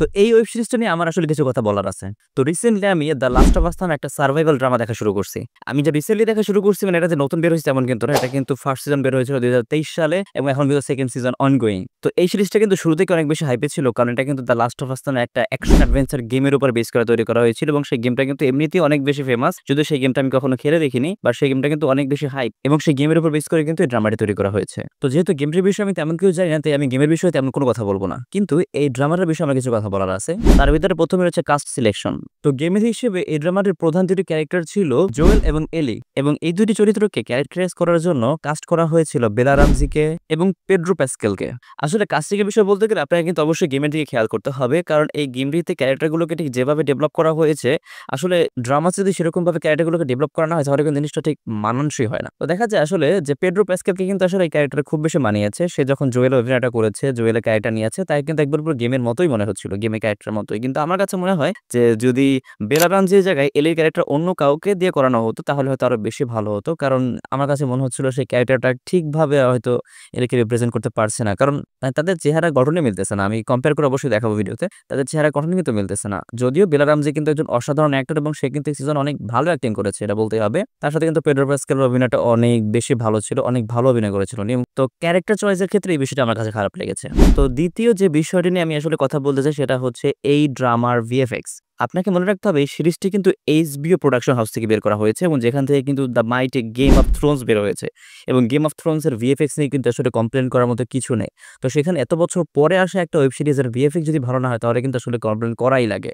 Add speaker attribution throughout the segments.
Speaker 1: তো এই ওয়েব সিরিজটা নিয়ে আমার আসলে কিছু কথা বলার আছে। তো রিসেন্টলি আমি দ্য লাস্ট অফ আস নামে একটা সার্ভাইভাল ড্রামা দেখা শুরু করছি। আমি যে রিসেন্টলি দেখা শুরু করছি মানে এটা যে নতুন বের হয়েছে তেমন কিন্তু না। এটা কিন্তু ফার্স্ট সিজন বের হয়েছিল ২০২৩ সালে এবং এখন কিন্তু সেকেন্ড সিজন অনগোয়িং। তো এই সিরিজটা কিন্তু শুরু থেকে অনেক বেশি হাইপে ছিল কারণ এটা কিন্তু দ্য লাস্ট অফ আস নামে একটা অ্যাকশন অ্যাডভেঞ্চার গেমের উপর বেস করে তৈরি করা হয়েছিল এবং সেই গেমটা কিন্তু এমনিতেই অনেক বেশি ফেমাস। যদিও সেই গেমটা আমি কখনো খেলে দেখিনি, বাট সেই গেমটা কিন্তু অনেক বেশি হাইপ এবং সেই গেমের উপর বেস করে কিন্তু এই ড্রামাটি তৈরি করা হয়েছে। তো যেহেতু গেমটির বিষয়ে আমি তেমন কিছু জানি না, তাই আমি গেমের বিষয়ে তেমন কোনো কথা বলবো না। কিন্তু এই ড্রামাটার বিষয়ে আমার কিছু কথা বলার আছে। তার ভিতরে প্রথমে রয়েছে কাস্ট সিলেকশন। তো গেমের হিসেবে এই ড্রামাটির প্রধান দুটি ক্যারেক্টার ছিল জোয়েল এবং এলি, এবং এই দুটি চরিত্রকে ক্যারেক্টারাইজ করার জন্য কাস্ট করা হয়েছিল বেলা রামজিকে এবং পেড্রো প্যাসকেলকে। আসলে কাস্টিংয়ের বিষয়ে বলতে গেলে আপনাকে কিন্তু অবশ্যই গেমের দিকে খেয়াল করতে হবে, কারণ এই গেমটিতে ক্যারেক্টারগুলোকে ঠিক যেভাবে ডেভেলপ করা হয়েছে, আসলে ড্রামা যদি সেরকমভাবে ক্যারেক্টারগুলোকে ডেভেলপ করা না হয় তাহলে কিন্তু জিনিসটা ঠিক মানানসই হয় না। তো দেখা যায় আসলে যে পেড্রো প্যাসকেলকে কিন্তু আসলে এই ক্যারেক্টার খুব বেশি মানিয়েছে। সে যখন জোয়েল অভিনয়টা করেছে, জোয়েলের ক্যারেক্টার নিয়েছে, তাই কিন্তু একবার পুরো গেমের মতোই মনে হচ্ছিল, গেমের ক্যারেক্টার মতোই। কিন্তু আমার কাছে মনে হয় যে যদি বেলা রামজির জায়গায় এলির ক্যারেক্টার অন্য কাউকে দিয়ে করানো হতো তাহলে হয়তো আরো বেশি ভালো হতো। কারণ আমার কাছে মনে হচ্ছিল সেই ক্যারেক্টারটা ঠিকভাবে হয়তো এলিকে রিপ্রেজেন্ট করতে পারছে না। কারণ তাদের চেহারা গঠনে মিলতেছে না। আমি কম্পেয়ার করে অবশ্যই দেখাবো ভিডিওতে। তাদের চেহারা গঠন কিন্তু মিলতেছে না। যদিও বেলা রামজি কিন্তু একজন অসাধারণ অ্যাক্টর এবং সে কিন্তু সিজন অনেক ভালো অ্যাক্টিং করেছে, এটা বলতেই হবে। তার সাথে কিন্তু পেড্রো প্যাসকেলের অভিনয়টা অনেক বেশি ভালো ছিল, অনেক ভালো অভিনয় করেছিল। তো ক্যারেক্টার চয়েসের ক্ষেত্রে এই বিষয়টা আমার কাছে খারাপ লেগেছে। তো দ্বিতীয় যে বিষয়টি নিয়ে আমি আসলে কথা বলতে চাই সেটা হচ্ছে এই ড্রামার ভিএফএক্স। আপনাকে মনে রাখতে হবে এই সিরিজটি কিন্তু এইচবিও প্রোডাকশন হাউস থেকে বের করা হয়েছে এবং যেখান থেকে কিন্তু the mighty game of Thrones বের হয়েছে, এবং গেম অফ থ্রোনস এর ভিএফএক্স নিয়ে কিন্তু আসলে কমপ্লেন করার মতো কিছু নেই। তো সেখানে এত বছর পরে আসা একটা ওয়েব সিরিজের ভিএফএক্স যদি ভালো না হয় তাহলে কিন্তু আসলে কমপ্লেন করাই লাগে।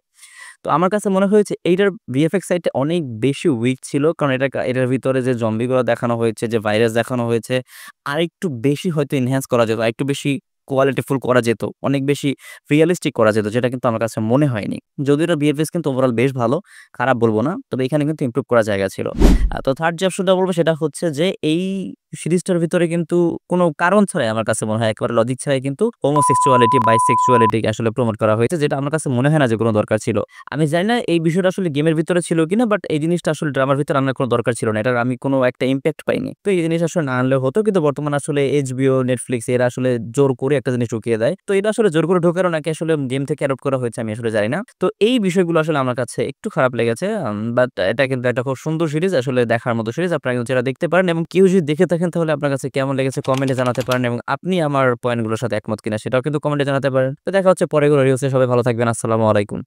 Speaker 1: তো আমার কাছে মনে হয়েছে এইটার ভিএফএক্স সাইডটা অনেক বেশি উইক ছিল, কারণ এটার ভিতরে যে জম্বিগুলো দেখানো হয়েছে, যে ভাইরাস দেখানো হয়েছে, আরেকটু বেশি হয়তো এনহ্যান্স করা যেত, আরেকটু বেশি কোয়ালিটিফুল করা যেত, অনেক বেশি রিয়ালিস্টিক করা যেত, যেটা কিন্তু আমার কাছে মনে হয়নি। যদিও এটা ভিএফএক্স কিন্তু ওভারঅল বেশ ভালো, খারাপ বলবো না, তবে এখানে কিন্তু ইমপ্রুভ করার জায়গা ছিল। তো থার্ড যে অপশনটা বলবো সেটা হচ্ছে যে এই সিরিজটার ভিতরে কিন্তু কোনো কারণ ছাড়াই, আমার কাছে মনে হয় একেবারে লজিক ছাড়াই কিন্তু হোমোসেক্সুয়ালিটি, বাইসেক্সুয়ালিটি আসলে প্রমোট করা হয়েছে, যেটা আমার কাছে মনে হয় না যে কোনো দরকার ছিল। আমি জানি না এই বিষয়টা আসলে গেমের ভিতরে ছিল কিনা, বাট এই জিনিসটা আসলে ড্রামার ভিতরে আনার কোনো দরকার ছিল না। এটার আমি কোনো একটা ইম্প্যাক্ট পাইনি। তো এই জিনিস আসলে না আনলেও হতো, কিন্তু বর্তমানে আসলে এইচবিও, নেটফ্লিক্স এরা আসলে জোর করে একটা জিনিস ঢুকিয়ে দেয়। তো এটা আসলে জোর করে ঢোকারও নাকি আসলে গেম থেকে অ্যাডপ্ট করা হয়েছে আমি আসলে জানি না। তো এই বিষয়গুলো আসলে আমার কাছে একটু খারাপ লেগেছে। বাট এটা কিন্তু একটা খুব সুন্দর সিরিজ, আসলে দেখার মতো সিরিজ। আপনারা কিন্তু সেটা দেখতে পারেন, এবং কেউ যদি দেখে থাকেন তাহলে আপনার কাছে কেমন লেগেছে কমেন্টে জানাতে পারেন, এবং আপনি আমার পয়েন্টগুলোর সাথে একমত কিনা সেটাও কিন্তু কমেন্টে জানাতে পারেন। তো দেখা হচ্ছে পরের রিলসে। সবাই ভালো থাকবেন। আসসালামু আলাইকুম।